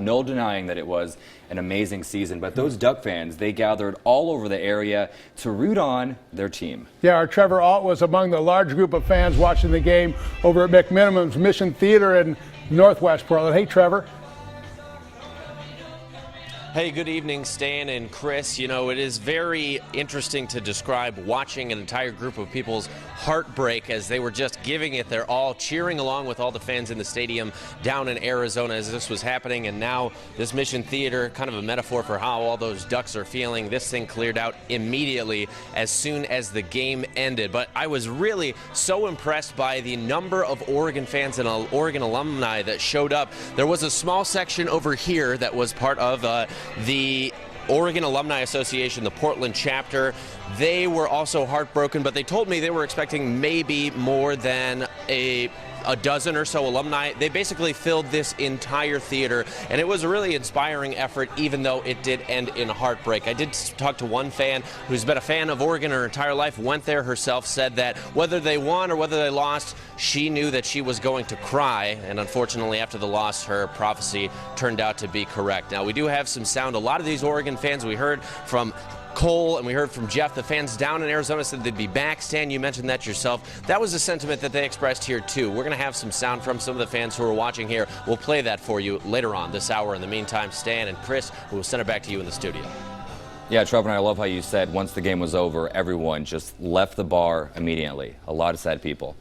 no denying that it was an amazing season. But those Duck fans, they gathered all over the area to root on their team. Yeah, our Trevor Alt was among the large group of fans watching the game over at McMinimum's Mission Theater in Northwest Portland. Hey, Trevor. Hey, good evening, Stan and Chris. You know, it is very interesting to describe watching an entire group of people's heartbreak as they were just giving it their all, cheering along with all the fans in the stadium down in Arizona as this was happening. And now this Mission Theater, kind of a metaphor for how all those Ducks are feeling. This thing cleared out immediately as soon as the game ended. But I was really so impressed by the number of Oregon fans and Oregon alumni that showed up. There was a small section over here that was part of the Oregon Alumni Association, the Portland chapter. They were also heartbroken, but they told me they were expecting maybe more than a dozen or so alumni. They basically filled this entire theater, and it was a really inspiring effort, even though it did end in heartbreak. I did talk to one fan who's been a fan of Oregon her entire life, went there herself, said that whether they won or whether they lost, she knew that she was going to cry, and unfortunately after the loss, her prophecy turned out to be correct. Now, we do have some sound. A lot of these Oregon fans, we heard from Cole and we heard from Jeff, the fans down in Arizona said they'd be back. Stan, you mentioned that yourself. That was a sentiment that they expressed here too. We're going to have some sound from some of the fans who are watching here. We'll play that for you later on this hour. In the meantime, Stan and Chris, we will send it back to you in the studio. Yeah, Trevor, and I love how you said once the game was over, everyone just left the bar immediately. A lot of sad people.